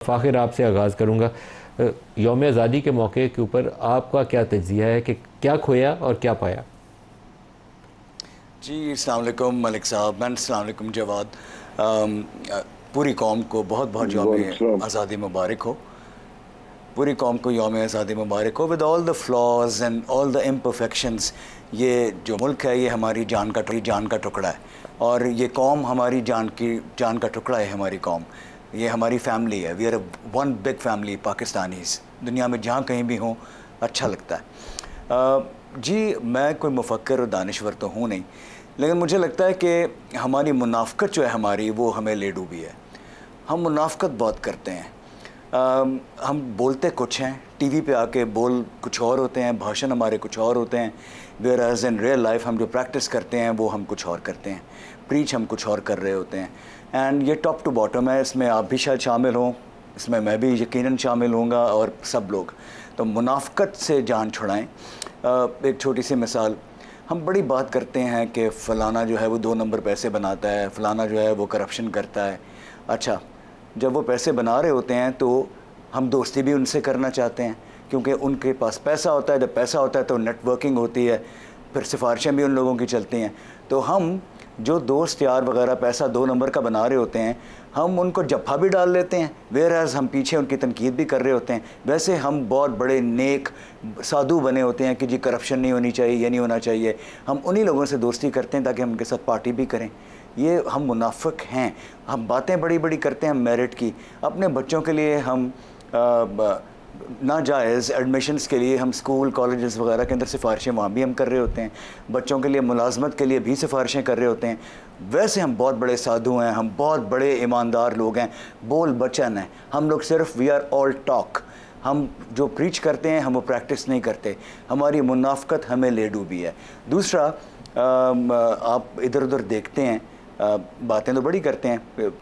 फ़ाखिर आपसे आगाज़ करूँगा। यौम आज़ादी के मौके के ऊपर आपका क्या तज्ज़िया है कि क्या खोया और क्या पाया? जी, अस्सलाम वालेकुम मलिक साहब एंड अस्सलाम वालेकुम जवाद। पूरी कौम को बहुत बहुत यौम वालेकुम आज़ादी मुबारक हो। पूरी कौम को यौम आज़ादी मुबारक हो with all the flaws and all the imperfections. ये जो मुल्क है ये हमारी जान का टुकड़ा है, और ये कौम हमारी जान का टुकड़ा है। हमारी कौम, ये हमारी फैमिली है। We are one big family Pakistanis. दुनिया में जहाँ कहीं भी हों अच्छा लगता है। जी, मैं कोई मुफक्कर और दानिश्वर तो हूँ नहीं, लेकिन मुझे लगता है कि हमारी मुनाफ़क़त जो है हमारी, वो हमें ले डूबी है। हम मुनाफ़क़त बहुत करते हैं। हम बोलते कुछ हैं, टीवी पे आके बोल कुछ और होते हैं, भाषण हमारे कुछ और होते हैं, whereas in real life हम जो प्रैक्टिस करते हैं वो हम कुछ और करते हैं, प्रीच हम कुछ और कर रहे होते हैं। एंड ये टॉप टू बॉटम है, इसमें आप भी शायद शामिल हों, इसमें मैं भी यकीनन शामिल होऊंगा, और सब लोग। तो मुनाफ़क़त से जान छुड़ाएं। एक छोटी सी मिसाल, हम बड़ी बात करते हैं कि फ़लाना जो है वो 2 नंबर पैसे बनाता है, फ़लाना जो है वो करप्शन करता है। अच्छा, जब वो पैसे बना रहे होते हैं तो हम दोस्ती भी उनसे करना चाहते हैं, क्योंकि उनके पास पैसा होता है। जब पैसा होता है तो नेटवर्किंग होती है, फिर सिफारिशें भी उन लोगों की चलती हैं। तो हम जो दोस्त यार वगैरह पैसा 2 नंबर का बना रहे होते हैं, हम उनको जफ्फा भी डाल लेते हैं, वेयर एज़ हम पीछे उनकी तनकीद भी कर रहे होते हैं। वैसे हम बहुत बड़े नेक साधु बने होते हैं कि जी करप्शन नहीं होनी चाहिए, ये नहीं होना चाहिए। हम उन्हीं लोगों से दोस्ती करते हैं ताकि हम उनके साथ पार्टी भी करें। ये हम मुनाफिक हैं। हम बातें बड़ी बड़ी करते हैं मेरिट की। अपने बच्चों के लिए हम नाजायज़ एडमिशन्स के लिए हम स्कूल कॉलेजेस वगैरह के अंदर सिफारिशें वहाँ भी हम कर रहे होते हैं। बच्चों के लिए मुलाजमत के लिए भी सिफारिशें कर रहे होते हैं। वैसे हम बहुत बड़े साधु हैं, हम बहुत बड़े ईमानदार लोग हैं, बोल बचन हैं। हम लोग सिर्फ वी आर ऑल टॉक। हम जो प्रीच करते हैं हम वो प्रैक्टिस नहीं करते। हमारी मुनाफ़क़त हमें ले डूबी है। दूसरा, आप इधर उधर देखते हैं, बातें तो बड़ी करते हैं,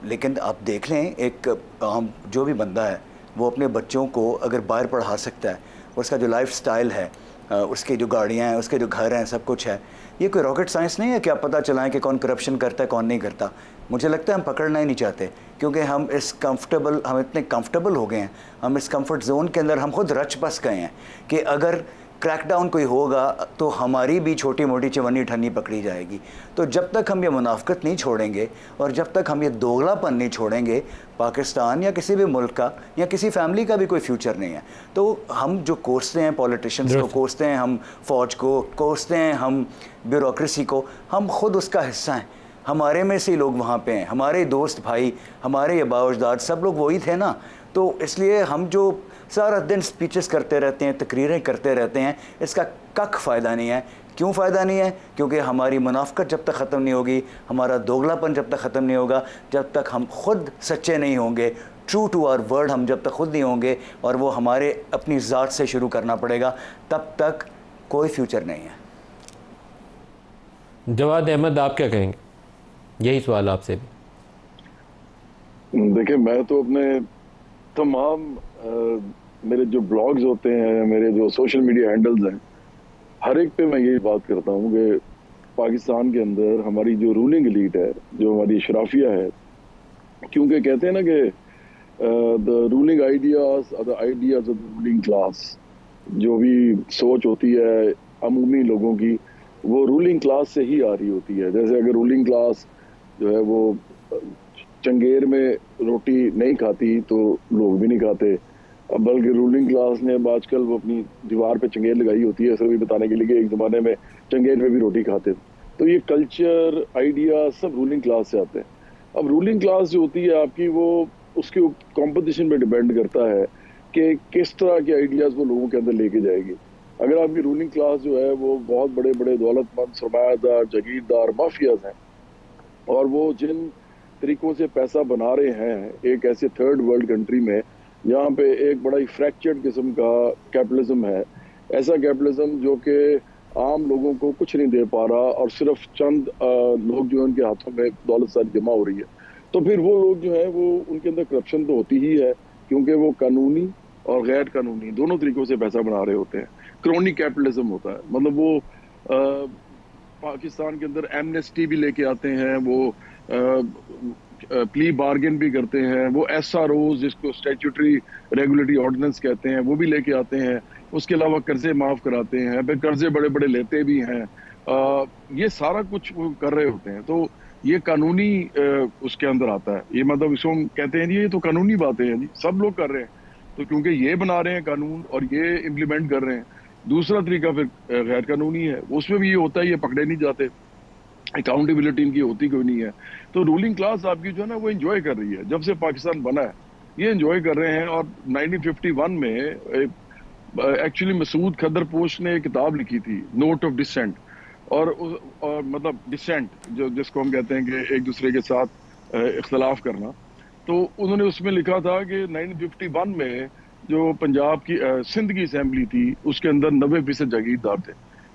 लेकिन आप देख लें एक आम जो भी बंदा है वो अपने बच्चों को अगर बाहर पढ़ा सकता है, उसका जो लाइफ स्टाइल है, उसकी जो गाड़ियाँ हैं, उसके जो घर हैं, सब कुछ है। ये कोई रॉकेट साइंस नहीं है कि आप पता चलाएं कि कौन करप्शन करता है कौन नहीं करता। मुझे लगता है हम पकड़ना ही नहीं चाहते, क्योंकि हम इतने कंफर्टेबल हो गए हैं, हम इस कंफर्ट जोन के अंदर हम खुद रच बस गए हैं कि अगर क्रैकडाउन कोई होगा तो हमारी भी छोटी मोटी चवन्नी ठन्नी पकड़ी जाएगी। तो जब तक हम ये मुनाफ़क़त नहीं छोड़ेंगे और जब तक हम ये दोगलापन नहीं छोड़ेंगे, पाकिस्तान या किसी भी मुल्क का या किसी फैमिली का भी कोई फ्यूचर नहीं है। तो हम जो कोसते हैं पॉलिटिशियंस को, कोसते हैं हम फ़ौज को, कोसते हैं हम ब्यूरोक्रेसी को, हम खुद उसका हिस्सा हैं। हमारे में से लोग वहाँ पे हैं, हमारे दोस्त भाई, हमारे बाउजदाद सब लोग वही थे ना। तो इसलिए हम जो सारा दिन स्पीचेस करते रहते हैं, तकरीरें करते रहते हैं, इसका कख फ़ायदा नहीं है। क्यों फ़ायदा नहीं है? क्योंकि हमारी मुनाफ़क़त जब तक ख़त्म नहीं होगी, हमारा दोगलापन जब तक ख़त्म नहीं होगा, जब तक हम खुद सच्चे नहीं होंगे, ट्रू टू आवर वर्ड हम जब तक खुद नहीं होंगे, और वो हमारे अपनी ज़ात से शुरू करना पड़ेगा, तब तक कोई फ्यूचर नहीं है। जवाद अहमद, आप क्या कहेंगे? यही सवाल आपसे भी। देखिए, मैं तो अपने तमाम मेरे जो ब्लॉग्स होते हैं, मेरे जो सोशल मीडिया हैंडल्स हैं, हर एक पे मैं यही बात करता हूँ कि पाकिस्तान के अंदर हमारी जो रूलिंग एलीट है, जो हमारी शराफिया है, क्योंकि कहते हैं ना कि the ruling ideas are the ideas of the ruling class. जो भी सोच होती है अमूमी लोगों की, वो रूलिंग क्लास से ही आ रही होती है। जैसे अगर रूलिंग क्लास जो है वो चंगेर में रोटी नहीं खाती तो लोग भी नहीं खाते। अब बल्कि रूलिंग क्लास ने अब आजकल वो अपनी दीवार पे चंगेर लगाई होती है, ऐसा भी बताने के लिए कि एक ज़माने में चंगेर पे भी रोटी खाते थे। तो ये कल्चर आइडिया सब रूलिंग क्लास से आते हैं। अब रूलिंग क्लास जो होती है आपकी, वो उसके कंपटीशन पे डिपेंड करता है कि किस तरह के आइडियाज़ वो लोगों के अंदर लेके जाएगी। अगर आपकी रूलिंग क्लास जो है वो बहुत बड़े बड़े दौलतमंद सरमायादार जागीरदार माफियाज हैं, और वो जिन तरीकों से पैसा बना रहे हैं एक ऐसे थर्ड वर्ल्ड कंट्री में, यहाँ पे एक बड़ा ही फ्रैक्चर्ड किस्म का कैपिटलिज्म है, ऐसा कैपिटलिज्म जो कि आम लोगों को कुछ नहीं दे पा रहा, और सिर्फ चंद लोग जो है उनके हाथों में दौलत सारी जमा हो रही है। तो फिर वो लोग जो है वो उनके अंदर करप्शन तो होती ही है, क्योंकि वो कानूनी और गैर कानूनी दोनों तरीकों से पैसा बना रहे होते हैं। क्रोनी कैपिटलिज्म होता है, मतलब वो पाकिस्तान के अंदर एमनेस्टी भी लेके आते हैं, वो प्ली बार्गेन भी करते हैं, वो SROs जिसको स्टैट्यूटरी रेगुलेटरी ऑर्डिनेंस कहते हैं वो भी लेके आते हैं, उसके अलावा कर्जे माफ कराते हैं, फिर कर्जे बड़े बड़े लेते भी हैं। ये सारा कुछ वो कर रहे होते हैं। तो ये कानूनी उसके अंदर आता है। ये मतलब इसको हम कहते हैं जी ये तो कानूनी बातें हैं जी, सब लोग कर रहे हैं। तो क्योंकि ये बना रहे हैं कानून और ये इम्प्लीमेंट कर रहे हैं, दूसरा तरीका फिर गैर कानूनी है, उसमें भी ये होता है, ये पकड़े नहीं जाते, अकाउंटेबिलिटी इनकी होती कोई नहीं है। तो रूलिंग क्लास आपकी जो है ना वो एंजॉय कर रही है, जब से पाकिस्तान बना है ये एंजॉय कर रहे हैं। और 1951 में एक्चुअली मसूद खदरपोश ने एक किताब लिखी थी, नोट ऑफ डिसेंट, और मतलब डिसेंट जो जिसको हम कहते हैं कि एक दूसरे के साथ इख्तलाफ करना। तो उन्होंने उसमें लिखा था कि 1951 में जो पंजाब की सिंध की असेंबली थी उसके अंदर 90% जागीरदार थे।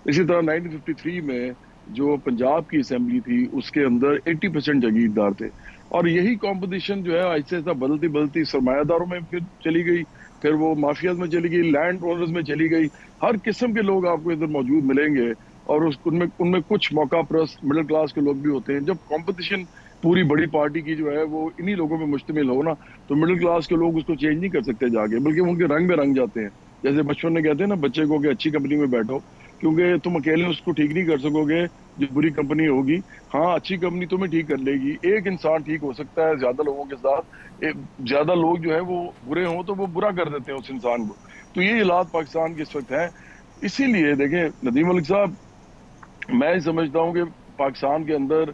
इसी तरह 1953 में जो पंजाब की असेंबली थी उसके अंदर 80% जागीरदार थे। और यही कंपटीशन जो है आहिस्ता आहिस्ता बदलती बदलती सरमायादारों में फिर चली गई, फिर वो माफियाज में चली गई, लैंड ओनर्स में चली गई। हर किस्म के लोग आपको इधर मौजूद मिलेंगे और उनमें कुछ मौका परस्त मिडिल क्लास के लोग भी होते हैं। जब कंपटीशन पूरी बड़ी पार्टी की जो है वो इन्हीं लोगों पे मुश्तमिल हो ना, तो मिडिल क्लास के लोग उसको चेंज नहीं कर सकते जाके, बल्कि उनके रंग में रंग जाते हैं। जैसे बचपन में कहते हैं ना बच्चे को कि अच्छी कंपनी में बैठो, क्योंकि तुम अकेले उसको ठीक नहीं कर सकोगे जो बुरी कंपनी होगी। हाँ, अच्छी कंपनी तुम्हें ठीक कर लेगी, एक इंसान ठीक हो सकता है ज्यादा लोगों के साथ। ज्यादा लोग जो है वो बुरे हों तो वो बुरा कर देते हैं उस इंसान को। तो ये हालात पाकिस्तान के इस वक्त है। इसीलिए देखें नदीम मलिक साहब, मैं समझता हूँ कि पाकिस्तान के अंदर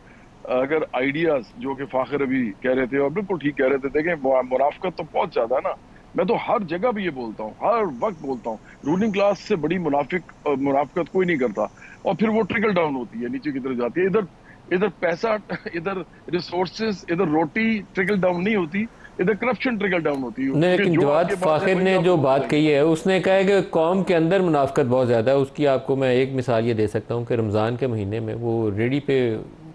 अगर आइडियाज जो कि फाखर अभी कह रहे थे और बिल्कुल ठीक कह रहे थे, देखें मुनाफकत तो बहुत ज्यादा है ना। मैं तो हर जगह भी ये बोलता हूँ, हर वक्त बोलता हूँ, रूलिंग क्लास से बड़ी मुनाफकत कोई नहीं करता। और फिर वो ट्रिकल डाउन होती है, नीचे की तरफ जाती है। इधर इधर पैसा, इधर रिसोर्सेज, इधर रोटी ट्रिकल डाउन नहीं होती, इधर करप्शन ट्रिकल डाउन होती है। नहीं, लेकिन जवाद फाखिर ने जो बात कही है उसने कहा है कि कौम के अंदर मुनाफकत बहुत ज़्यादा है। उसकी आपको मैं एक मिसाल ये दे सकता हूँ कि रमज़ान के महीने में वो रेडी पे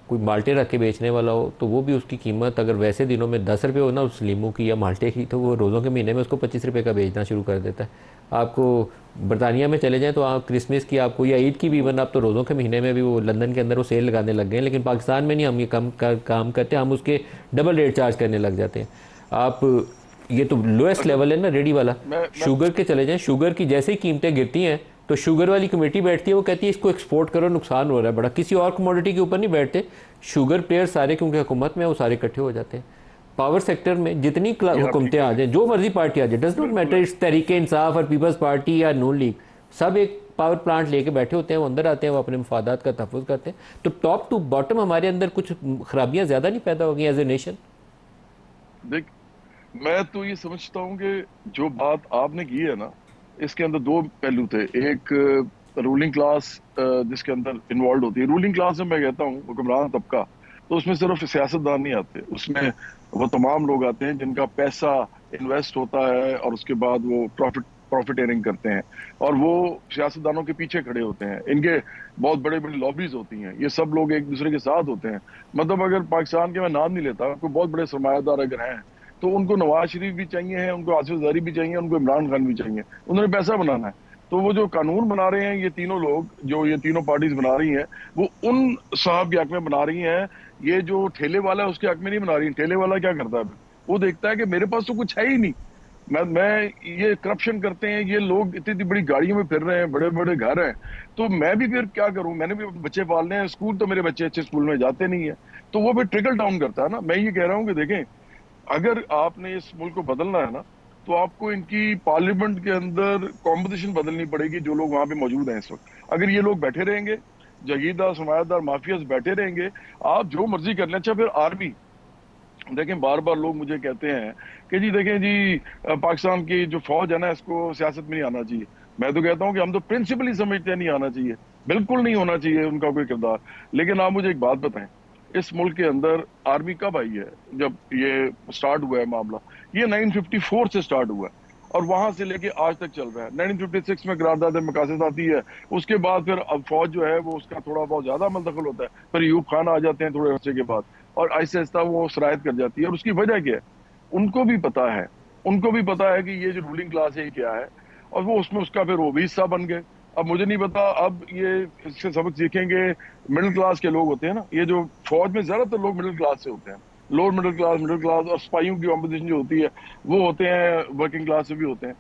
कोई माल्टे रख के बेचने वाला हो तो वो भी उसकी कीमत अगर वैसे दिनों में 10 रुपये हो ना उस लीमू की या माल्टे की, तो वो रोज़ों के महीने में उसको 25 रुपये का बेचना शुरू कर देता है। आपको बरतानिया में चले जाएं तो आप क्रिसमस की आपको या ईद की भी इवन आप तो रोज़ों के महीने में भी वो लंदन के अंदर वो सेल लगाने लग गए हैं। लेकिन पाकिस्तान में नहीं, हम ये काम करते, हम उसके डबल रेट चार्ज करने लग जाते हैं। आप ये तो लोएस्ट लेवल है ना रेडी वाला। शुगर के चले जाएं, शुगर की जैसे ही कीमतें गिरती हैं तो शुगर वाली कमेटी बैठती है, वो कहती है इसको एक्सपोर्ट करो, नुकसान हो रहा है बड़ा। किसी और कमोडिटी के ऊपर नहीं बैठते। शुगर प्लेयर सारे क्योंकि हुकूमत में वो सारे इकट्ठे हो जाते हैं। पावर सेक्टर में जितनी हुकूमतें आ जाए, जो मर्जी पार्टी आ जाए, does not matter, it's Tehreek Insaf और पीपल्स पार्टी या नून लीग, सब एक पावर प्लांट लेके बैठे होते हैं, वो अंदर आते हैं, वो अपने मफादात का तहफ़्फ़ुज़ करते हैं। तो टॉप टू बॉटम हमारे अंदर कुछ खराबियाँ ज़्यादा नहीं पैदा हो गई एज ए नेशन। देख, मैं तो ये समझता हूँ कि जो बात आपने की है ना, इसके अंदर दो पहलू थे। एक रूलिंग क्लास जिसके अंदर इन्वॉल्व होती है। रूलिंग क्लास में मैं कहता हूँ हुक्मरान तबका, तो उसमें सिर्फ सियासतदान नहीं आते, उसमें वो तमाम लोग आते हैं जिनका पैसा इन्वेस्ट होता है और उसके बाद वो प्रॉफिटेरिंग करते हैं और वो सियासतदानों के पीछे खड़े होते हैं। इनके बहुत बड़े बड़ी लॉबीज होती हैं, ये सब लोग एक दूसरे के साथ होते हैं। मतलब अगर पाकिस्तान के, मैं नाम नहीं लेता, कोई बहुत बड़े सरमायादार अगर हैं तो उनको नवाज शरीफ भी चाहिए है, उनको आसिफ जरी भी चाहिए, उनको इमरान खान भी चाहिए, उन्होंने पैसा बनाना है। तो वो जो कानून बना रहे हैं ये तीनों लोग, जो ये तीनों पार्टीज बना रही हैं, वो उन साहब के हक में बना रही हैं। ये जो ठेले वाला है उसके हक में नहीं बना रही। ठेले वाला क्या करता है, वो देखता है कि मेरे पास तो कुछ है ही नहीं, मैं ये करप्शन करते हैं, ये लोग इतनी बड़ी गाड़ियों में फिर रहे हैं, बड़े बड़े घर हैं, तो मैं भी फिर क्या करूं, मैंने भी बच्चे पालने हैं, स्कूल तो मेरे बच्चे अच्छे स्कूल में जाते नहीं है। तो वो फिर ट्रिकल डाउन करता है ना। मैं ये कह रहा हूं कि देखें, अगर आपने इस मुल्क को बदलना है ना, तो आपको इनकी पार्लियामेंट के अंदर कॉम्पिटिशन बदलनी पड़ेगी। जो लोग वहां पे मौजूद हैं इस वक्त, अगर ये लोग बैठे रहेंगे, जागीरदार सरमायादार माफियाज बैठे रहेंगे, आप जो मर्जी कर लें। अच्छा, फिर आर्मी देखें, बार बार लोग मुझे कहते हैं कि जी देखें जी पाकिस्तान की जो फौज है ना, इसको सियासत में नहीं आना चाहिए। मैं तो कहता हूं कि हम तो प्रिंसिपल ही समझते हैं नहीं आना चाहिए, बिल्कुल नहीं होना चाहिए उनका कोई किरदार। लेकिन आप मुझे एक बात बताएं, इस मुल्क के अंदर आर्मी कब आई है? जब ये स्टार्ट हुआ है मामला, ये 1954 से स्टार्ट हुआ है और वहां से लेके आज तक चल रहा है। 1956 में करारदाद मकासद आती है, उसके बाद फिर अब फौज जो है वो उसका थोड़ा बहुत ज्यादा अमल दखल होता है, फिर यूब खान आ जाते हैं थोड़े अर्से के बाद, और आहिस्ता आहिस्ता वो शरायत कर जाती है। और उसकी वजह क्या है, उनको भी पता है, उनको भी पता है कि ये जो रूलिंग क्लास है क्या है, और वो उसमें उसका फिर वो भी हिस्सा बन गए। अब मुझे नहीं पता, अब ये इससे सबक सीखेंगे मिडिल क्लास के लोग होते हैं ना, ये जो फौज में ज्यादातर लोग मिडिल क्लास से होते हैं, लोअर मिडिल क्लास और स्पाइयों की कॉम्पिटिशन जो होती है वो होते हैं वर्किंग क्लास से भी होते हैं,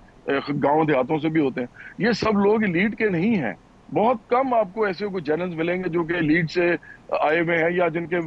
गांव देहातों से भी होते हैं। ये सब लोग लीड के नहीं हैं। बहुत कम आपको ऐसे कोई जनरल्स मिलेंगे जो कि लीड से आए हुए हैं या जिनके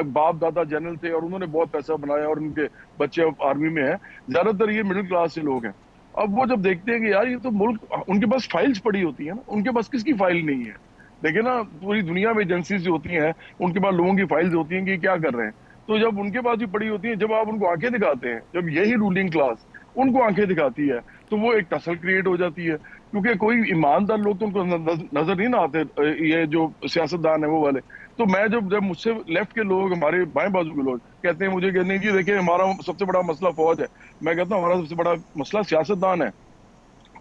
बाप दादा जनरल थे और उन्होंने बहुत पैसा बनाया और उनके बच्चे आर्मी में हैं। ज्यादातर ये मिडिल क्लास से लोग हैं। अब वो जब देखते हैं कि यार ये तो मुल्क, उनके पास फाइल्स पड़ी होती है ना, उनके पास किसकी फाइल नहीं है। देखिए ना, पूरी दुनिया में एजेंसीज जो होती हैं उनके पास लोगों की फाइल्स होती हैं कि क्या कर रहे हैं। तो जब उनके पास भी पड़ी होती है, जब आप उनको आंखें दिखाते हैं, जब यही रूलिंग क्लास उनको आंखें दिखाती है, तो वो एक टसल क्रिएट हो जाती है। क्योंकि कोई ईमानदार लोग तो उनको नजर नहीं ना आते, ये जो सियासतदान है वो वाले। तो मैं जब मुझसे लेफ्ट के लोग, हमारे बाएं बाजू के लोग कहते हैं मुझे, कहते हैं कि देखिए हमारा सबसे बड़ा मसला फौज है, मैं कहता हूँ हमारा सबसे बड़ा मसला सियासतदान है।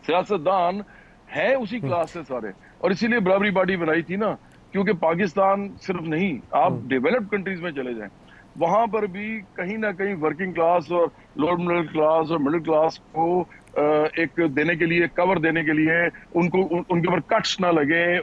सियासतदान है उसी क्लास से सारे, और इसीलिए बराबरी पार्टी बनाई थी ना। क्योंकि पाकिस्तान सिर्फ नहीं, आप डेवलप्ड कंट्रीज में चले जाएं, वहां पर भी कहीं ना कहीं वर्किंग क्लास और लोअर मिडिल क्लास और मिडिल क्लास को एक देने के लिए, कवर देने के लिए, उनको उनके ऊपर कट्स ना लगे,